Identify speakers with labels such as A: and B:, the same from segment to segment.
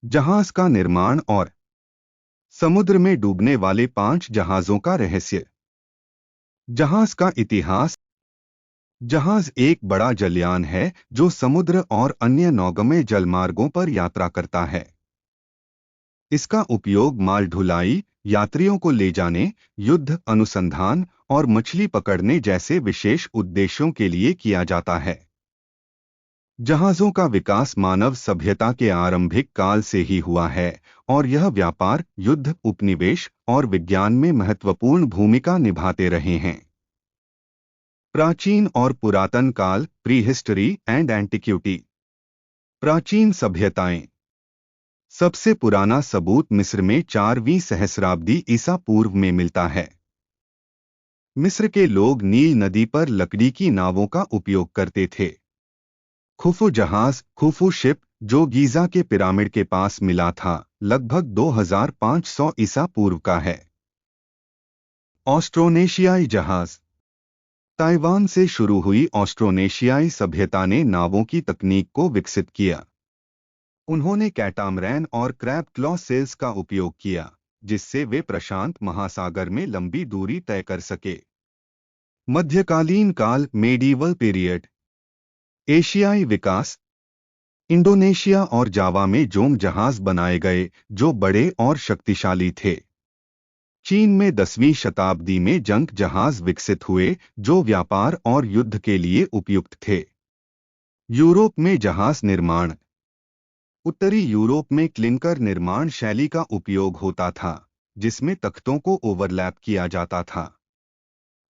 A: जहाज का निर्माण और समुद्र में डूबने वाले 5 जहाजों का रहस्य। जहाज का इतिहास। जहाज एक बड़ा जलयान है जो समुद्र और अन्य नौगम्य जलमार्गों पर यात्रा करता है। इसका उपयोग माल ढुलाई, यात्रियों को ले जाने, युद्ध, अनुसंधान और मछली पकड़ने जैसे विशेष उद्देश्यों के लिए किया जाता है। जहाजों का विकास मानव सभ्यता के आरंभिक काल से ही हुआ है और यह व्यापार, युद्ध, उपनिवेश और विज्ञान में महत्वपूर्ण भूमिका निभाते रहे हैं। प्राचीन और पुरातन काल, प्री हिस्टरी एंड एंटिक्विटी। प्राचीन सभ्यताएं। सबसे पुराना सबूत मिस्र में 4वीं सहस्राब्दी ईसा पूर्व में मिलता है। मिस्र के लोग नील नदी पर लकड़ी की नावों का उपयोग करते थे। खुफु जहाज, खुफु शिप, जो गीजा के पिरामिड के पास मिला था, लगभग 2500 ईसा पूर्व का है। ऑस्ट्रोनेशियाई जहाज। ताइवान से शुरू हुई ऑस्ट्रोनेशियाई सभ्यता ने नावों की तकनीक को विकसित किया। उन्होंने कैटामरैन और क्रैब क्लॉ सेल्स का उपयोग किया, जिससे वे प्रशांत महासागर में लंबी दूरी तय कर सके। मध्यकालीन काल, मेडिवल पीरियड। एशियाई विकास। इंडोनेशिया और जावा में जोंग जहाज बनाए गए, जो बड़े और शक्तिशाली थे। चीन में 10वीं शताब्दी में जंग जहाज विकसित हुए, जो व्यापार और युद्ध के लिए उपयुक्त थे। यूरोप में जहाज निर्माण। उत्तरी यूरोप में क्लिंकर निर्माण शैली का उपयोग होता था, जिसमें तख्तों को ओवरलैप किया जाता था।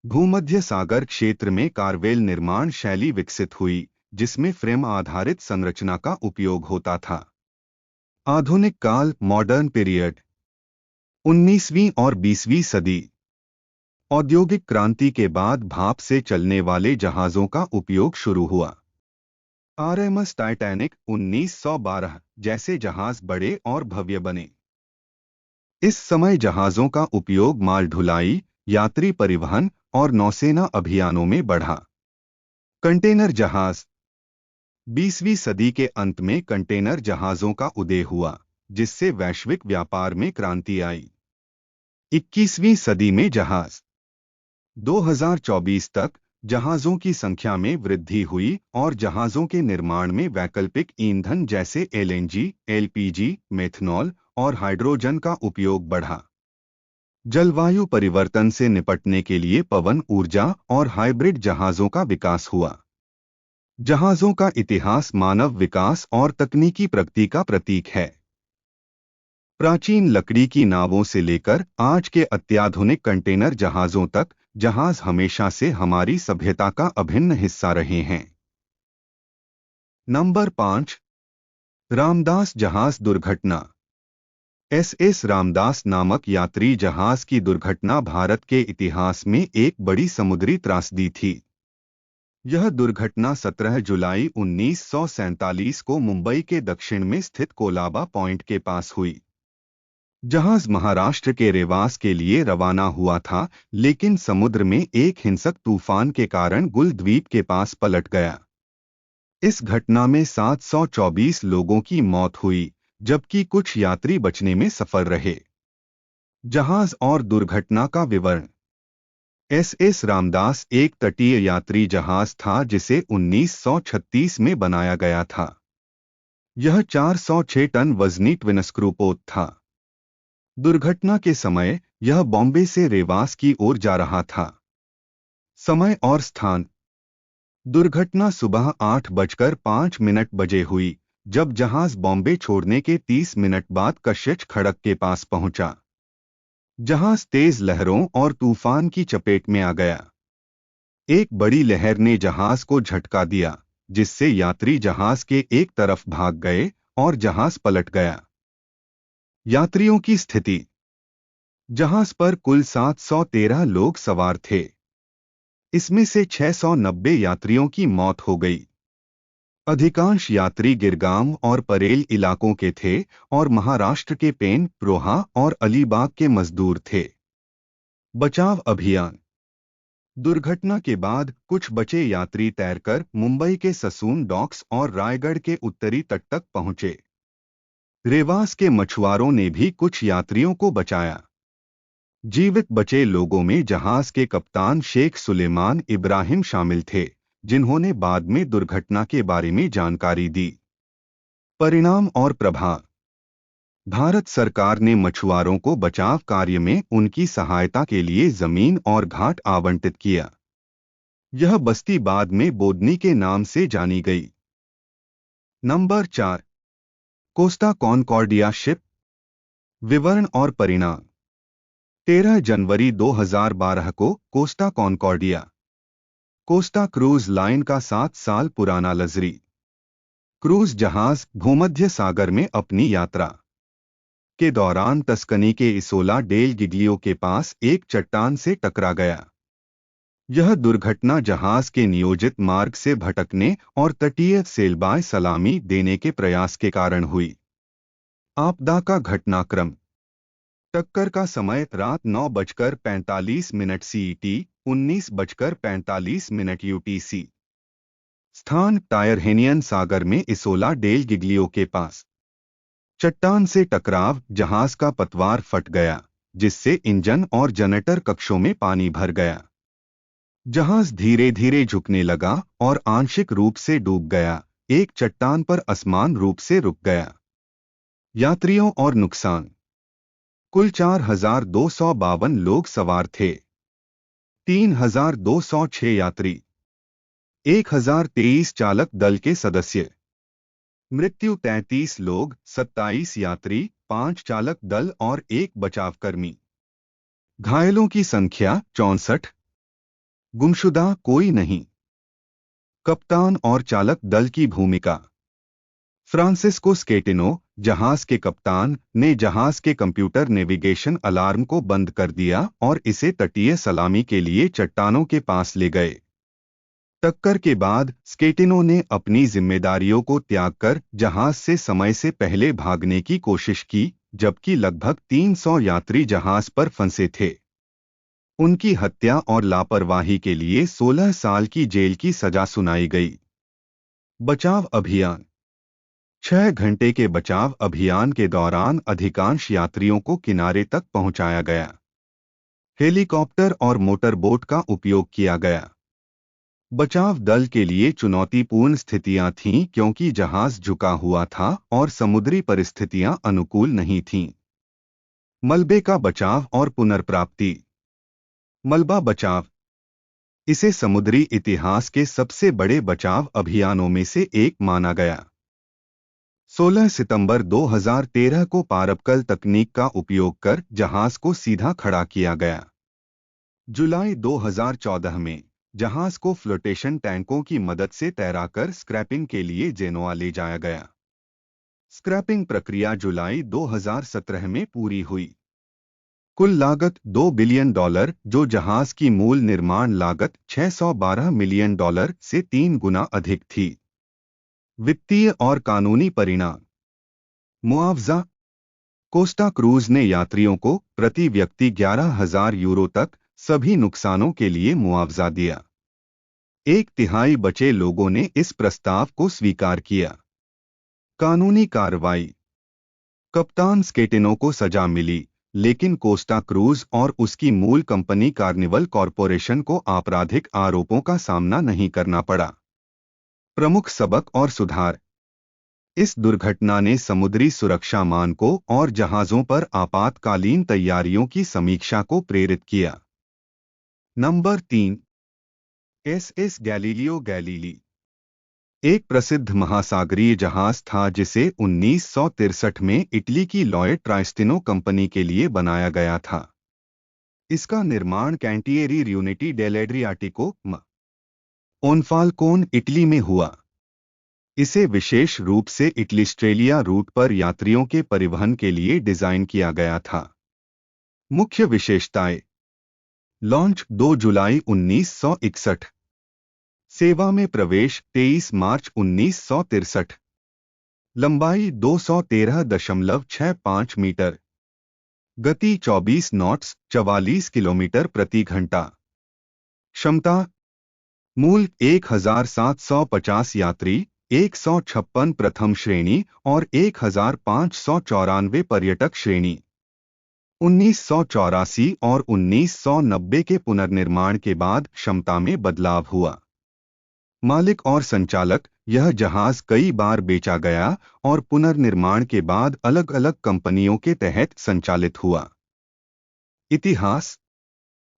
A: भूमध्य सागर क्षेत्र में कार्वेल निर्माण शैली विकसित हुई, जिसमें फ्रेम आधारित संरचना का उपयोग होता था। आधुनिक काल, मॉडर्न पीरियड। 19वीं और 20वीं सदी। औद्योगिक क्रांति के बाद भाप से चलने वाले जहाजों का उपयोग शुरू हुआ। आरएमएस टाइटैनिक 1912 जैसे जहाज बड़े और भव्य बने। इस समय जहाजों का उपयोग माल ढुलाई, यात्री परिवहन और नौसेना अभियानों में बढ़ा। कंटेनर जहाज। 20वीं सदी के अंत में कंटेनर जहाजों का उदय हुआ, जिससे वैश्विक व्यापार में क्रांति आई। 21वीं सदी में जहाज। 2024 तक जहाजों की संख्या में वृद्धि हुई और जहाजों के निर्माण में वैकल्पिक ईंधन जैसे एलएनजी, एलपीजी, मेथनॉल और हाइड्रोजन का उपयोग बढ़ा। जलवायु परिवर्तन से निपटने के लिए पवन ऊर्जा और हाइब्रिड जहाजों का विकास हुआ। जहाजों का इतिहास मानव विकास और तकनीकी प्रगति का प्रतीक है। प्राचीन लकड़ी की नावों से लेकर आज के अत्याधुनिक कंटेनर जहाजों तक, जहाज हमेशा से हमारी सभ्यता का अभिन्न हिस्सा रहे हैं। नंबर 5। रामदास जहाज दुर्घटना। एसएस रामदास नामक यात्री जहाज की दुर्घटना भारत के इतिहास में एक बड़ी समुद्री त्रासदी थी। यह दुर्घटना 17 जुलाई 1947 को मुंबई के दक्षिण में स्थित कोलाबा पॉइंट के पास हुई। जहाज महाराष्ट्र के रेवास के लिए रवाना हुआ था, लेकिन समुद्र में एक हिंसक तूफान के कारण गुल द्वीप के पास पलट गया। इस घटना में 724 लोगों की मौत हुई, जबकि कुछ यात्री बचने में सफल रहे। जहाज और दुर्घटना का विवरण। एसएस रामदास एक तटीय यात्री जहाज था जिसे 1936 में बनाया गया था। यह 406 टन वजनी ट्विन स्क्रू पोत था। दुर्घटना के समय यह बॉम्बे से रेवास की ओर जा रहा था। समय और स्थान। दुर्घटना सुबह 8:05 बजे हुई, जब जहाज बॉम्बे छोड़ने के 30 मिनट बाद कश्यच खड़क के पास पहुंचा। जहाज तेज लहरों और तूफान की चपेट में आ गया। एक बड़ी लहर ने जहाज को झटका दिया, जिससे यात्री जहाज के एक तरफ भाग गए और जहाज पलट गया। यात्रियों की स्थिति। जहाज पर कुल 713 लोग सवार थे। इसमें से 690 यात्रियों की मौत हो गई। अधिकांश यात्री गिरगांव और परेल इलाकों के थे और महाराष्ट्र के पेन, रोहा और अलीबाग के मजदूर थे। बचाव अभियान। दुर्घटना के बाद कुछ बचे यात्री तैरकर मुंबई के ससून डॉक्स और रायगढ़ के उत्तरी तट तक पहुंचे। रेवास के मछुआरों ने भी कुछ यात्रियों को बचाया। जीवित बचे लोगों में जहाज के कप्तान शेख सुलेमान इब्राहिम शामिल थे, जिन्होंने बाद में दुर्घटना के बारे में जानकारी दी। परिणाम और प्रभाव। भारत सरकार ने मछुआरों को बचाव कार्य में उनकी सहायता के लिए जमीन और घाट आवंटित किया। यह बस्ती बाद में बोदनी के नाम से जानी गई। Number 4, Costa Concordia ship. विवरण और परिणाम। 13 जनवरी 2012 को Costa Concordia, Costa cruise line का 7 साल पुराना लग्जरी क्रूज जहाज भूमध्य सागर में अपनी यात्रा के दौरान टस्कनी के इसोला डेल गिग्लियो के पास एक चट्टान से टकरा गया। यह दुर्घटना जहाज के नियोजित मार्ग से भटकने और तटीय सेलबाय सलामी देने के प्रयास के कारण हुई। आपदा का घटनाक्रम। टक्कर का समय रात 9:45 CET, 19:45 UTC। स्थान टायरहेनियन सागर में इसोला डेल गिग्लियो के पास। चट्टान से टकराव, जहाज का पतवार फट गया, जिससे इंजन और जनरेटर कक्षों में पानी भर गया। जहाज धीरे धीरे झुकने लगा और आंशिक रूप से डूब गया, एक चट्टान पर असमान रूप से रुक गया। यात्रियों और नुकसान। कुल 4,252 लोग सवार थे। 3,206 यात्री। 1,023 चालक दल के सदस्य। मृत्यु 33 लोग, 27 यात्री, 5 चालक दल और 1 बचावकर्मी। घायलों की संख्या 64। गुमशुदा कोई नहीं। कप्तान और चालक दल की भूमिका। फ्रांसिस्को स्केटिनो, जहाज के कप्तान, ने जहाज के कंप्यूटर नेविगेशन अलार्म को बंद कर दिया और इसे तटीय सलामी के लिए चट्टानों के पास ले गए। टक्कर के बाद स्केटिनो ने अपनी जिम्मेदारियों को त्याग कर जहाज से समय से पहले भागने की कोशिश की, जबकि लगभग 300 यात्री जहाज पर फंसे थे। उनकी हत्या और लापरवाही के लिए 16 साल की जेल की सजा सुनाई गई। बचाव अभियान। 6 घंटे के बचाव अभियान के दौरान अधिकांश यात्रियों को किनारे तक पहुंचाया गया। हेलीकॉप्टर और मोटरबोट का उपयोग किया गया। बचाव दल के लिए चुनौतीपूर्ण स्थितियां थीं क्योंकि जहाज झुका हुआ था और समुद्री परिस्थितियां अनुकूल नहीं थीं। मलबे का बचाव और पुनर्प्राप्ति। मलबा बचाव। इसे समुद्री इतिहास के सबसे बड़े बचाव अभियानों में से एक माना गया। 16 सितंबर 2013 को पारपकल तकनीक का उपयोग कर जहाज को सीधा खड़ा किया गया। जुलाई 2014 में जहाज को फ्लोटेशन टैंकों की मदद से तैराकर स्क्रैपिंग के लिए जेनोआ ले जाया गया। स्क्रैपिंग प्रक्रिया जुलाई 2017 में पूरी हुई। कुल लागत $2 बिलियन, जो जहाज की मूल निर्माण लागत $612 मिलियन से 3 गुना अधिक थी। वित्तीय और कानूनी परिणाम। मुआवजा। कोस्टा क्रूज ने यात्रियों को प्रति व्यक्ति €11,000 तक सभी नुकसानों के लिए मुआवजा दिया। 1/3 बचे लोगों ने इस प्रस्ताव को स्वीकार किया। कानूनी कार्रवाई। कप्तान स्केटिनो को सजा मिली, लेकिन कोस्टा क्रूज और उसकी मूल कंपनी कार्निवल कॉरपोरेशन को आपराधिक आरोपों का सामना नहीं करना पड़ा। प्रमुख सबक और सुधार। इस दुर्घटना ने समुद्री सुरक्षा मानकों और जहाजों पर आपातकालीन तैयारियों की समीक्षा को प्रेरित किया। नंबर 3, SS गैलीलियो गैलीली एक प्रसिद्ध महासागरीय जहाज था जिसे 1963 में इटली की लॉयड ट्राइस्टिनो कंपनी के लिए बनाया गया था। इसका निर्माण कैंटिएरी रियूनिटी डेल'एड्रियाटिको ओनफाल्कोन, इटली में हुआ। इसे विशेष रूप से इटली-ऑस्ट्रेलिया रूट पर यात्रियों के परिवहन के लिए डिजाइन किया गया था। मुख्य विशेषताएं। लॉन्च 2 जुलाई 1961। सेवा में प्रवेश 23 मार्च 1963। लंबाई 213.65 मीटर। गति 24 नॉट्स, 44 किलोमीटर प्रति घंटा। क्षमता। मूल 1,750 यात्री, 156 प्रथम श्रेणी और 1594 पर्यटक श्रेणी। 1984 और 1990 के पुनर्निर्माण के बाद क्षमता में बदलाव हुआ। मालिक और संचालक, यह जहाज कई बार बेचा गया और पुनर्निर्माण के बाद अलग अलग कंपनियों के तहत संचालित हुआ। इतिहास।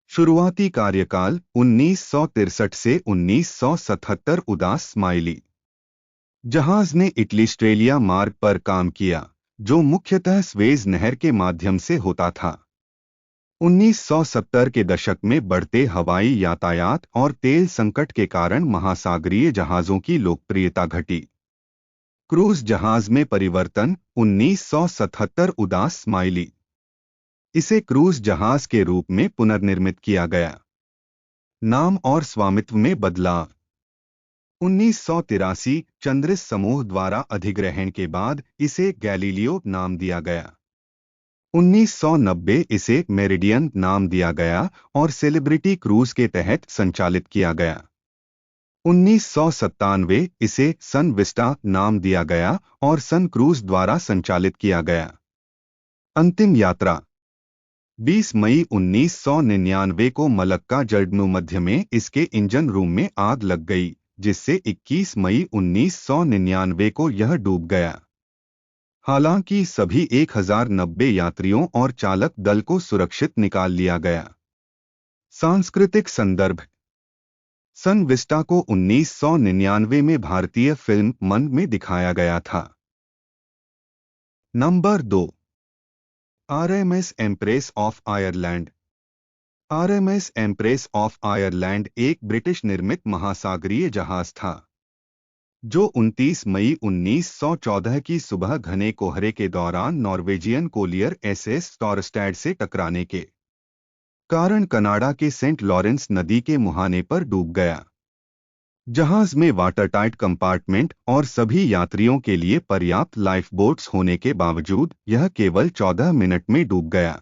A: शुरुआती कार्यकाल 1963 से 1977। उदास स्माइली। जहाज ने इटली-ऑस्ट्रेलिया मार्ग पर काम किया, जो मुख्यतः स्वेज नहर के माध्यम से होता था। 1970 के दशक में बढ़ते हवाई यातायात और तेल संकट के कारण महासागरीय जहाज़ों की लोकप्रियता घटी। क्रूज जहाज में परिवर्तन 1977। उदास स्माइली। इसे क्रूज जहाज के रूप में पुनर्निर्मित किया गया। नाम और स्वामित्व में बदलाव। 1983 चंद्रिस समूह द्वारा अधिग्रहण के बाद इसे गैलीलियो नाम दिया गया। 1990 इसे मेरिडियन नाम दिया गया और सेलिब्रिटी क्रूज के तहत संचालित किया गया। 1997 इसे सन विस्टा नाम दिया गया और सन क्रूज द्वारा संचालित किया गया। अंतिम यात्रा। 20 मई 1999 को मलक्का जड़नू मध्य में इसके इंजन रूम में आग लग गई, जिससे 21 मई 1999 को यह डूब गया। हालांकि सभी 1090 यात्रियों और चालक दल को सुरक्षित निकाल लिया गया। सांस्कृतिक संदर्भ। सन विस्टा को 1999 में भारतीय फिल्म मन में दिखाया गया था। Number 2। RMS empress of Ireland. RMS empress of Ireland एक ब्रिटिश निर्मित महासागरीय जहाज था, जो 29 मई 1914 की सुबह घने कोहरे के दौरान नॉर्वेजियन कोलियर SS टॉरस्टैड से टकराने के कारण कनाडा के सेंट लॉरेंस नदी के मुहाने पर डूब गया। जहाज में वाटरटाइट कंपार्टमेंट और सभी यात्रियों के लिए पर्याप्त लाइफ बोट्स होने के बावजूद यह केवल 14 मिनट में डूब गया।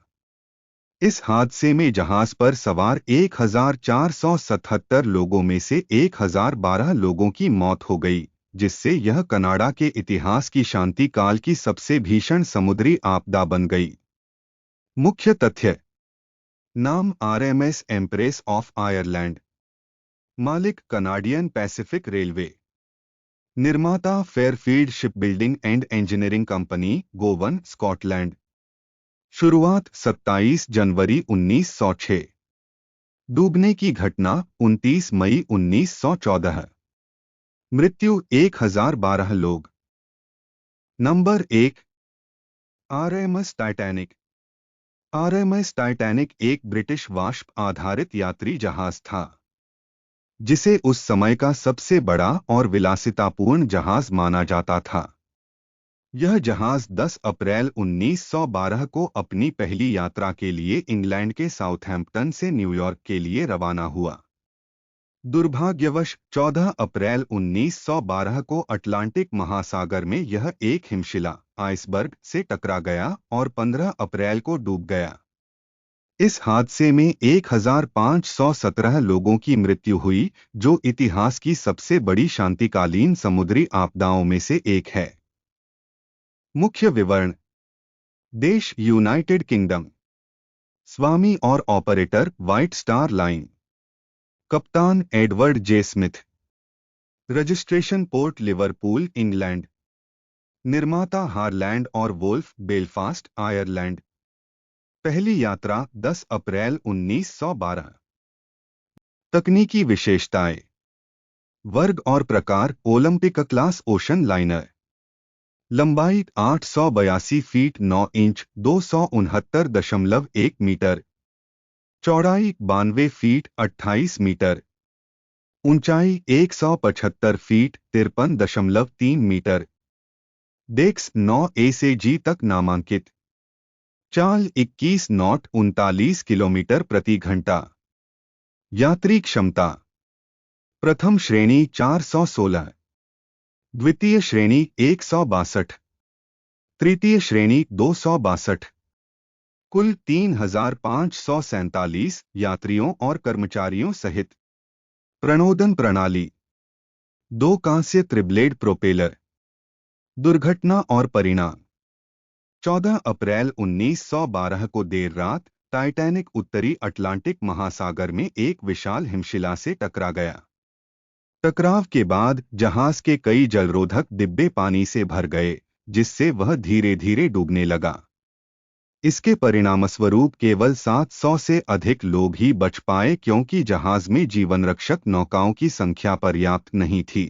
A: इस हादसे में जहाज पर सवार 1477 लोगों में से 1012 लोगों की मौत हो गई, जिससे यह कनाडा के इतिहास की शांति काल की सबसे भीषण समुद्री आपदा बन गई। मुख्य तथ्य। नाम RMS एम्प्रेस ऑफ आयरलैंड। मालिक कनाडियन पैसिफिक रेलवे। निर्माता Fairfield shipbuilding and engineering company, Goan, Scotland. शुरुआत 27 जनवरी 1906। डूबने की घटना 29 मई 1914। मृत्यु 1012 लोग। Number 1। RMS Titanic. RMS Titanic एक ब्रिटिश वाष्प आधारित यात्री जहाज था, जिसे उस समय का सबसे बड़ा और विलासितापूर्ण जहाज माना जाता था। यह जहाज 10 अप्रैल 1912 को अपनी पहली यात्रा के लिए इंग्लैंड के साउथहैम्पटन से न्यूयॉर्क के लिए रवाना हुआ। दुर्भाग्यवश 14 अप्रैल 1912 को अटलांटिक महासागर में यह एक हिमशिला आइसबर्ग से टकरा गया और 15 अप्रैल को डूब गया। इस हादसे में 1517 लोगों की मृत्यु हुई, जो इतिहास की सबसे बड़ी शांतिकालीन समुद्री आपदाओं में से एक है। मुख्य विवरण। देश यूनाइटेड किंगडम। स्वामी और ऑपरेटर व्हाइट स्टार लाइन। कप्तान Edward J Smith. Registration port Liverpool, England. निर्माता हारलैंड और वोल्फ, बेलफास्ट, आयरलैंड। पहली यात्रा 10 अप्रैल 1912। तकनीकी विशेषताएं। वर्ग और प्रकार ओलंपिक क्लास ओशन लाइनर। लंबाई 882 फीट 9 इंच 269.1 मीटर। चौड़ाई 92 फीट 28 मीटर। ऊंचाई 175 फीट 53.3 मीटर। डेक्स 9 A से G तक नामांकित। चाल 21 नॉट 39 किलोमीटर प्रति घंटा। यात्री क्षमता। प्रथम श्रेणी 416, द्वितीय श्रेणी 162, तृतीय श्रेणी 262। कुल 3547 यात्रियों और कर्मचारियों सहित। प्रणोदन प्रणाली। 2 कांस्य त्रिब्लेड प्रोपेलर। दुर्घटना और परिणाम। 14 अप्रैल 1912 को देर रात टाइटैनिक उत्तरी अटलांटिक महासागर में एक विशाल हिमशिला से टकरा गया। टकराव के बाद जहाज के कई जलरोधक डिब्बे पानी से भर गए, जिससे वह धीरे धीरे डूबने लगा। इसके परिणामस्वरूप केवल 700 से अधिक लोग ही बच पाए, क्योंकि जहाज में जीवनरक्षक नौकाओं की संख्या पर्याप्त नहीं थी।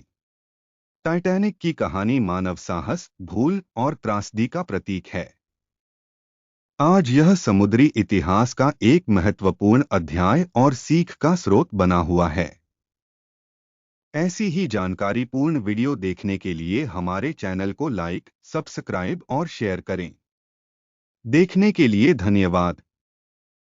A: टाइटैनिक की कहानी मानव साहस, भूल और त्रासदी का प्रतीक है। आज यह समुद्री इतिहास का एक महत्वपूर्ण अध्याय और सीख का स्रोत बना हुआ है। ऐसी ही जानकारीपूर्ण वीडियो देखने के लिए हमारे चैनल को लाइक, सब्सक्राइब और शेयर करें। देखने के लिए धन्यवाद।